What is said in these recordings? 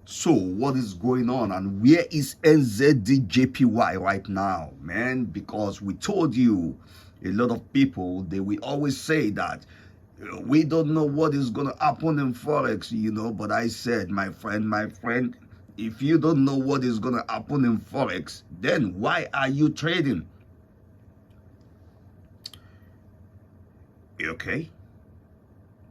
So what is going on, and where is NZDJPY right now, man? Because we told you, a lot of people, they will always say that we don't know what is going to happen in Forex, but I said, my friend, if you don't know what is going to happen in Forex, then why are you trading? Okay?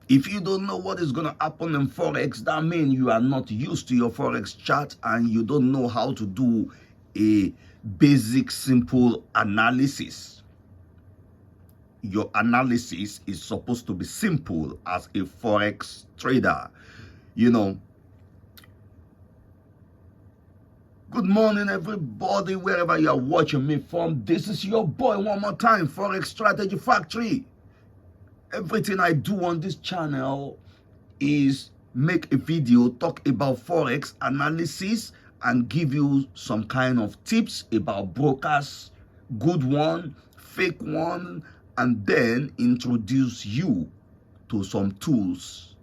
If you don't know what is going to happen in Forex, that means you are not used to your Forex chart and you don't know how to do a basic, simple analysis. Your analysis is supposed to be simple as a Forex trader. Good morning, everybody, wherever you are watching me from. This is your boy one more time, Forex Strategy Factory. Everything I do on this channel is make a video, talk about Forex analysis, and give you some kind of tips about brokers, good one, fake one, and then introduce you to some tools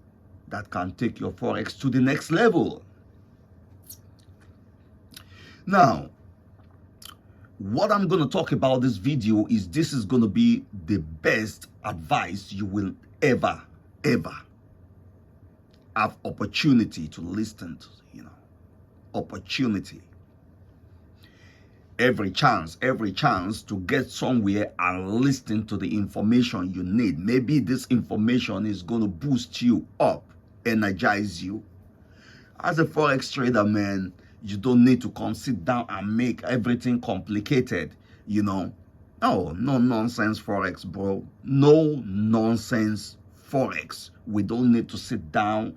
that can take your Forex to the next level. Now, what I'm going to talk about this video is this is going to be the best advice you will ever have opportunity to listen to, opportunity. Every chance to get somewhere and listen to the information you need. Maybe this information is going to boost you up, energize you. As a Forex trader, man, you don't need to come sit down and make everything complicated, No nonsense Forex, bro. No nonsense Forex. We don't need to sit down,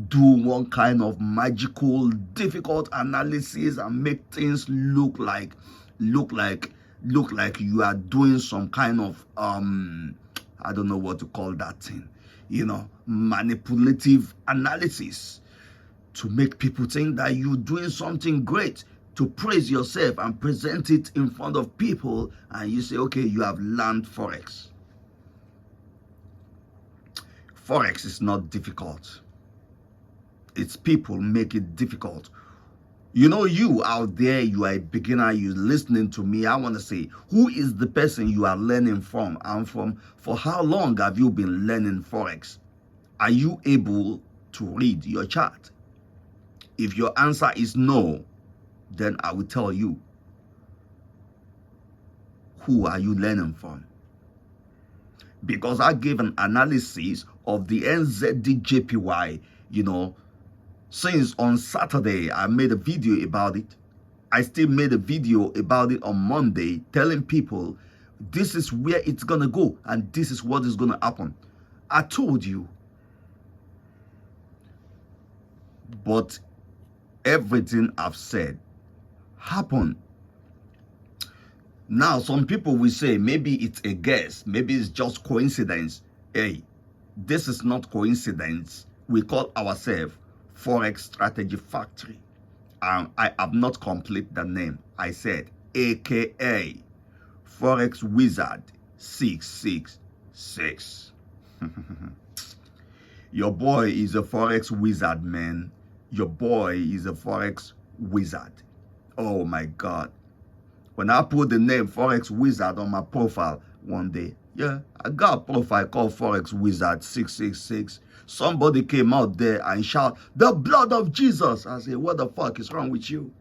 do one kind of magical, difficult analysis and make things look like you are doing some kind of I don't know what to call that thing, manipulative analysis to make people think that you're doing something great, to praise yourself and present it in front of people, and you say, okay, you have learned Forex. Forex is not difficult. It's people make it difficult. You out there, you are a beginner, you're listening to me. I want to say, who is the person you are learning from? And for how long have you been learning Forex? Are you able to read your chart? If your answer is no, then I will tell you, who are you learning from? Because I gave an analysis of the NZDJPY, since on Saturday I made a video about it. I still made a video about it on Monday, telling people this is where it's going to go and this is what is going to happen. I told you. But everything I've said happened. Now, some people will say maybe it's a guess, maybe it's just coincidence. Hey, this is not coincidence. We call ourselves Forex Strategy Factory. I have not complete the name. I said AKA Forex Wizard 666. Your boy is a Forex wizard, man. Your boy is a Forex wizard. Oh my God. When I put the name Forex Wizard on my profile one day, I got a profile called Forex Wizard 666. Somebody came out there and shout, "The blood of Jesus." I say, what the fuck is wrong with you?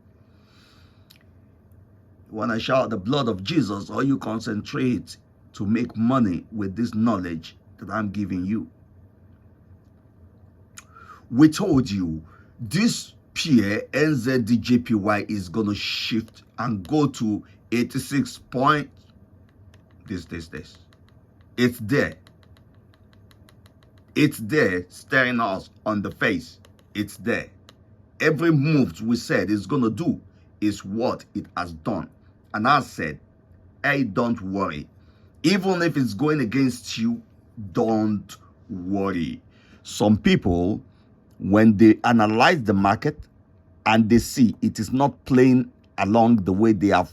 When I shout the blood of Jesus, or you concentrate to make money with this knowledge that I'm giving you. We told you this pair NZDJPY is going to shift and go to 86 point. This. It's there. It's there staring us on the face. It's there. Every move we said it's going to do is what it has done. And I said, hey, don't worry. Even if it's going against you, don't worry. Some people, when they analyze the market and they see it is not playing along the way they have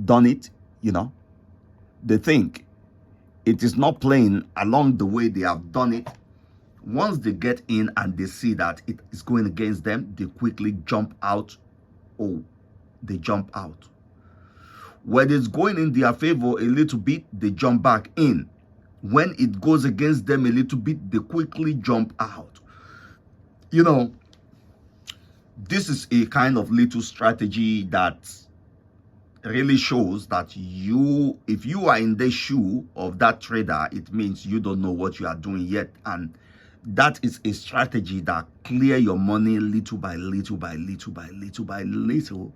done it, they think it is not playing along the way they have done it. Once they get in and they see that it is going against them, they quickly jump out. Oh, they jump out. When it's going in their favor a little bit, they jump back in. When it goes against them a little bit, they quickly jump out. You know, this is a kind of little strategy that really shows that if you are in the shoe of that trader, it means you don't know what you are doing yet. And that is a strategy that clear your money little by little by little by little by little,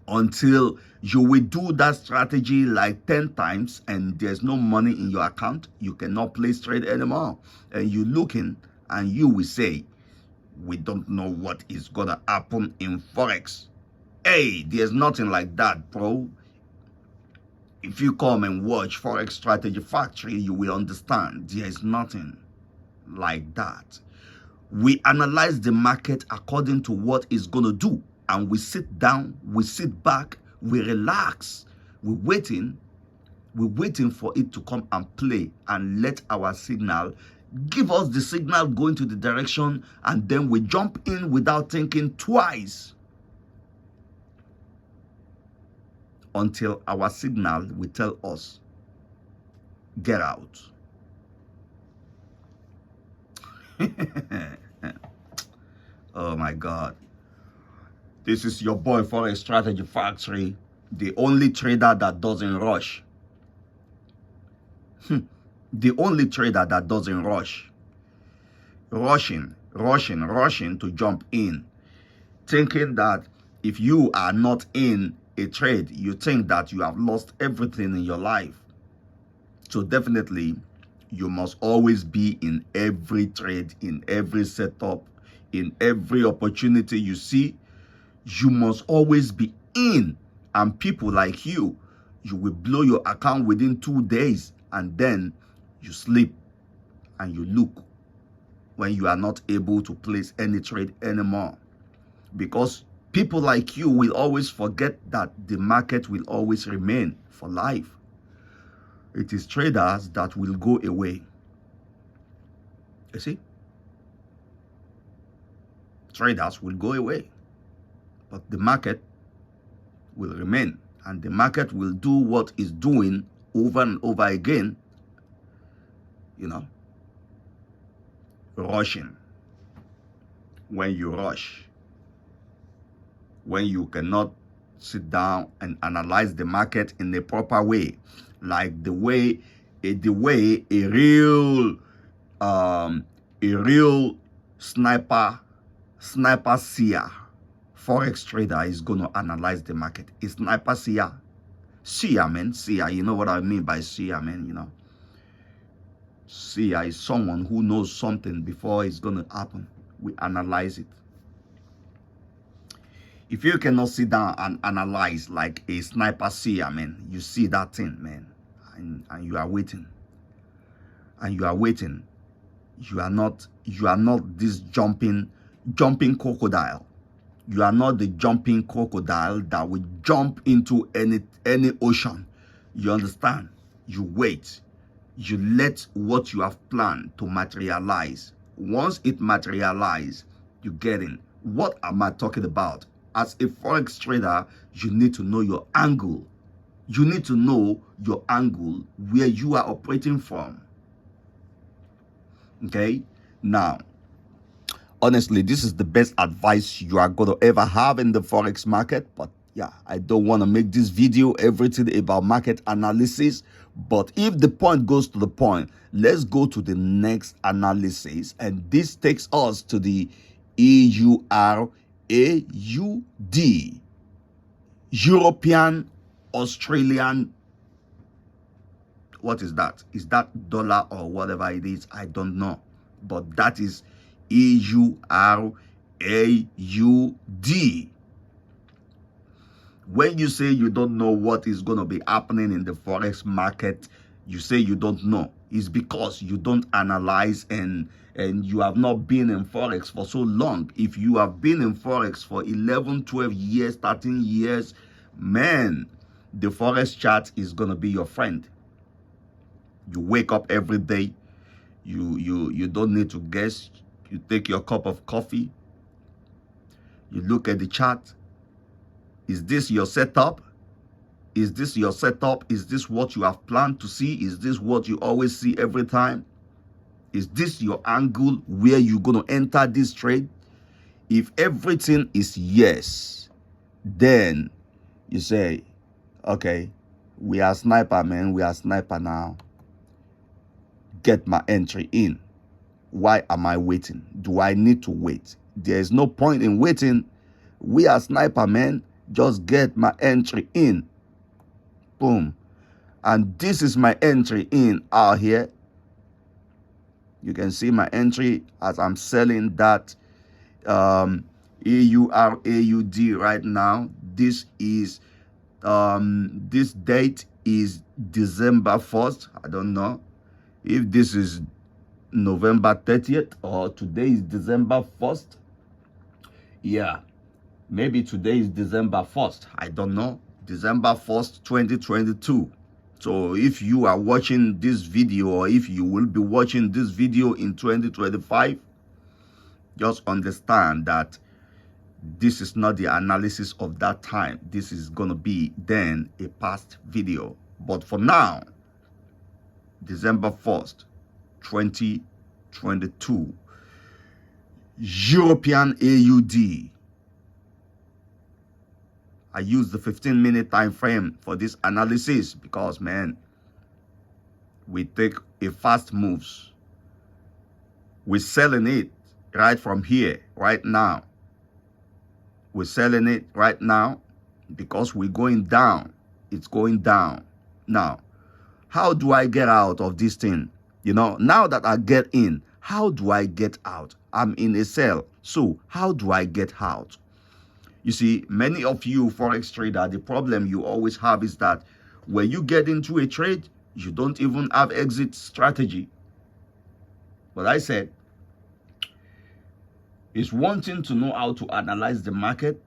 until you will do that strategy like 10 times and there's no money in your account. You cannot place trade anymore. And you looking and you will say, we don't know what is gonna happen in Forex. Hey, there's nothing like that, bro. If you come and watch Forex Strategy Factory, you will understand there is nothing like that. We analyze the market according to what it's gonna do, and we sit down, we sit back, we relax, we're waiting for it to come and play, and let our signal give us the signal going to the direction, and then we jump in without thinking twice until our signal will tell us, get out. Oh my God. This is your boy Forex Strategy Factory, the only trader that doesn't rush. The only trader that doesn't rush. Rushing to jump in. Thinking that if you are not in a trade, you think that you have lost everything in your life. So definitely, you must always be in every trade, in every setup, in every opportunity you see. You must always be in. And people like you will blow your account within 2 days, and then you sleep and you look when you are not able to place any trade anymore. Because people like you will always forget that the market will always remain for life. It is traders that will go away. You see? Traders will go away. But the market will remain. And the market will do what it's doing over and over again. You know? Rushing. When you rush. When you cannot sit down and analyze the market in a proper way, like the way a real sniper seer, Forex trader is going to analyze the market. A sniper seer, man, seer. You know what I mean by seer, man. You know, seer is someone who knows something before it's going to happen. We analyze it. If you cannot sit down and analyze like a sniper seer, man, you see that thing, man, and you are waiting. And you are waiting. You are not this jumping crocodile. You are not the jumping crocodile that will jump into any ocean. You understand? You wait. You let what you have planned to materialize. Once it materializes, you get in. What am I talking about? As a Forex trader, you need to know your angle. You need to know your angle, where you are operating from. Okay? Now, honestly, this is the best advice you are going to ever have in the Forex market. But yeah, I don't want to make this video everything about market analysis. But if the point goes to the point, let's go to the next analysis. And this takes us to the EURAUD, European Australian. What is that? Is that dollar or whatever it is? I don't know. But that is EURAUD. When you say you don't know what is going to be happening in the Forex market, you say you don't know. It's because you don't analyze and you have not been in Forex for so long. If you have been in Forex for 11, 12 years, 13 years, man, the Forex chart is going to be your friend. You wake up every day, You don't need to guess. You take your cup of coffee, you look at the chart. Is this your setup? Is this your setup? Is this what you have planned to see? Is this what you always see every time? Is this your angle where you're going to enter this trade? If everything is yes, then you say, okay, we are sniper, man. We are sniper now. Get my entry in. Why am I waiting? Do I need to wait? There is no point in waiting. We are sniper, man. Just get my entry in. Boom. And this is my entry in out here. You can see my entry as I'm selling that AUD right now. This is this date is December 1st. I don't know if this is November 30th or today is December 1st. Yeah, maybe today is December 1st. I don't know. December 1st, 2022. So if you are watching this video, or if you will be watching this video in 2025, just understand that this is not the analysis of that time. This is going to be then a past video. But for now, December 1st, 2022, European AUD. I use the 15-minute time frame for this analysis because, man, we take a fast moves. We're selling it right from here, right now. We're selling it right now because we're going down. It's going down. Now, how do I get out of this thing? You know, now that I get in, how do I get out? I'm in a sell. So how do I get out? You see, many of you Forex trader, the problem you always have is that when you get into a trade, you don't even have exit strategy. But I said, it's one thing to know how to analyze the market,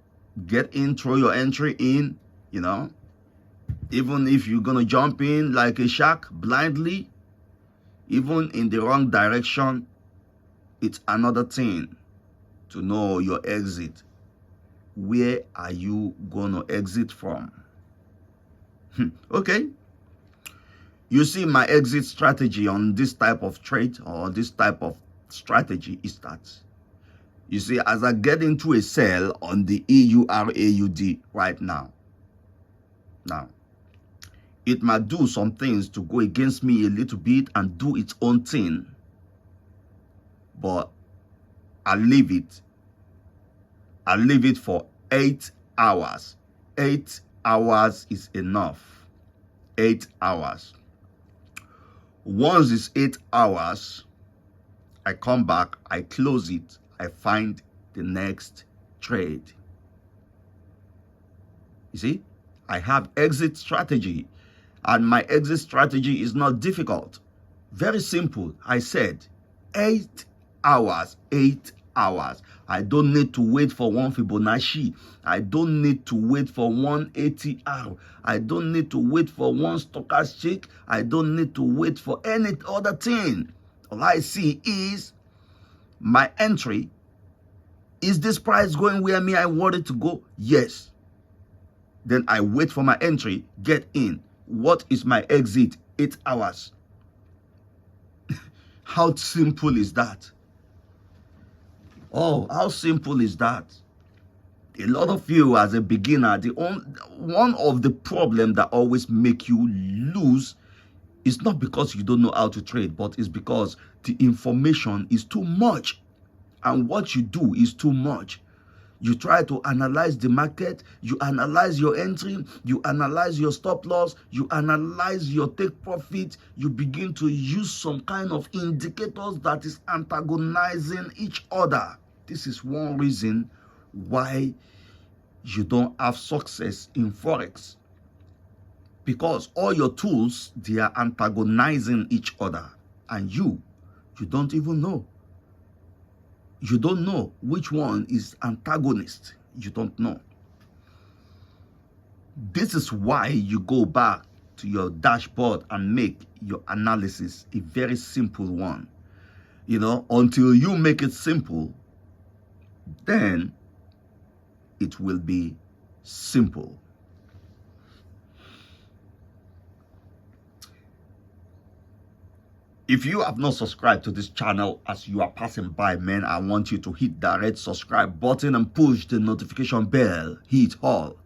get in, throw your entry in, you know, even if you're going to jump in like a shark blindly, even in the wrong direction, it's another thing to know your exit. Where are you going to exit from? Okay. You see, my exit strategy on this type of trade or this type of strategy is that, you see, as I get into a sell on the EURAUD right now, it might do some things to go against me a little bit and do its own thing. But I leave it. I leave it for 8 hours. 8 hours is enough. 8 hours. Once it's 8 hours, I come back, I close it, I find the next trade. You see, I have exit strategy, and my exit strategy is not difficult. Very simple. I said 8 hours, 8 hours. I don't need to wait for one Fibonacci. I don't need to wait for one ATR. I don't need to wait for one stochastic. I don't need to wait for any other thing. All I see is my entry. Is this price going where I want it to go? Yes. Then I wait for my entry, get in. What is my exit? 8 hours. How simple is that? Oh, how simple is that? A lot of you as a beginner, one of the problems that always make you lose is not because you don't know how to trade, but it's because the information is too much and what you do is too much. You try to analyze the market, you analyze your entry, you analyze your stop loss, you analyze your take profit, you begin to use some kind of indicators that is antagonizing each other. This is one reason why you don't have success in Forex. Because all your tools, they are antagonizing each other. And you don't even know. You don't know which one is antagonist. You don't know. This is why you go back to your dashboard and make your analysis a very simple one. You know, until you make it simple, then it will be simple. If you have not subscribed to this channel as you are passing by, man, I want you to hit that red subscribe button and push the notification bell. Hit all.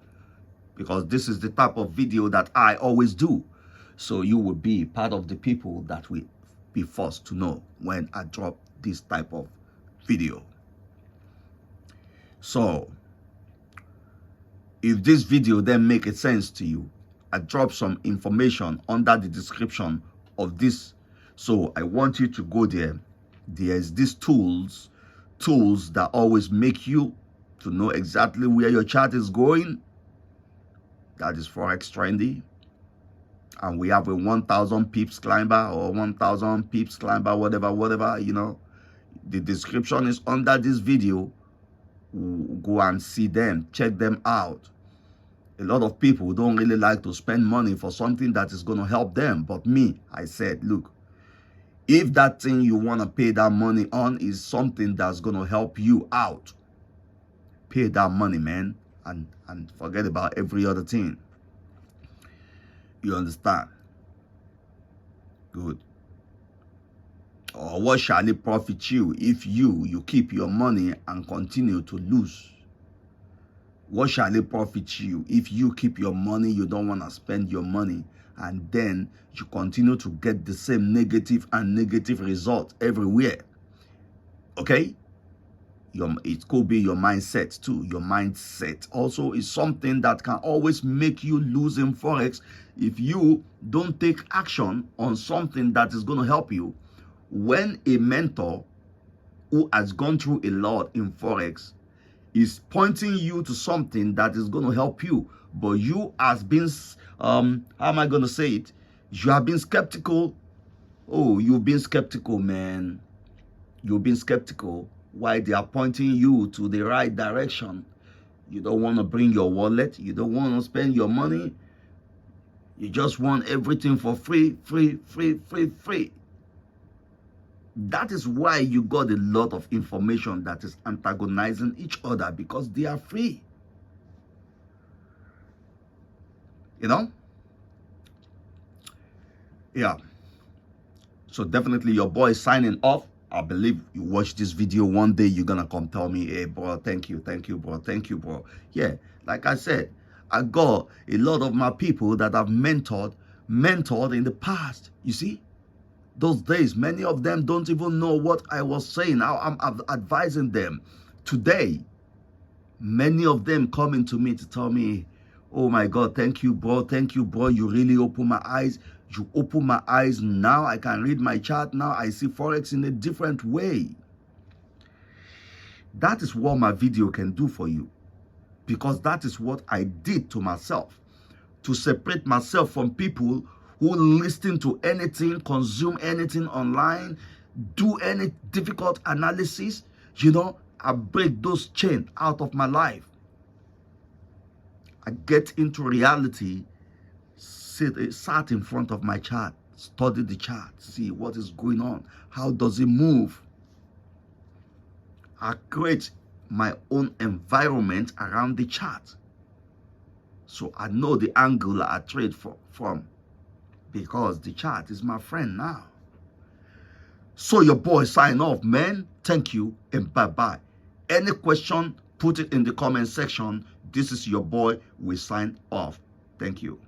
Because this is the type of video that I always do. So you will be part of the people that will be first to know when I drop this type of video. So, if this video then make sense to you, I drop some information under the description of this. So I want you to go there. There's these tools that always make you to know exactly where your chart is going. That is Forex Trading. And we have a 1,000 pips climber or 1,000 pips climber, whatever, you know. The description is under this video. Go and see them, check them out. A lot of people don't really like to spend money for something that is going to help them. But me, I said, look, if that thing you want to pay that money on is something that's going to help you out, pay that money, man, and forget about every other thing. You understand? Good. Or what shall it profit you if you keep your money and continue to lose? What shall it profit you if you keep your money, you don't want to spend your money, and then you continue to get the same negative result everywhere? Okay? It could be your mindset too. Your mindset also is something that can always make you lose in Forex if you don't take action on something that is going to help you. When a mentor who has gone through a lot in Forex is pointing you to something that is going to help you, but you has been, how am I going to say it? You have been skeptical. Oh, you've been skeptical, man. You've been skeptical. Why they are pointing you to the right direction. You don't want to bring your wallet. You don't want to spend your money. You just want everything for free. That is why you got a lot of information that is antagonizing each other, because they are free. You know? Yeah. So definitely your boy is signing off. I believe you watch this video one day, you're gonna come tell me, hey bro, thank you bro. Yeah, like I said, I got a lot of my people that I've mentored in the past. You see, those days, many of them don't even know what I was saying, how I'm advising them. Today, many of them coming to me to tell me, oh my God, thank you bro, you really opened my eyes. You open my eyes. Now I can read my chart. Now I see Forex in a different way. That is what my video can do for you, because that is what I did to myself, to separate myself from people who listen to anything, consume anything online, do any difficult analysis. You know, I break those chains out of my life. I get into reality. Sat in front of my chart, study the chart, see what is going on, how does it move. I create my own environment around the chart, so I know the angle I trade from, because the chart is my friend now. So your boy sign off, man. Thank you and bye-bye. Any question, put it in the comment section. This is your boy. We sign off. Thank you.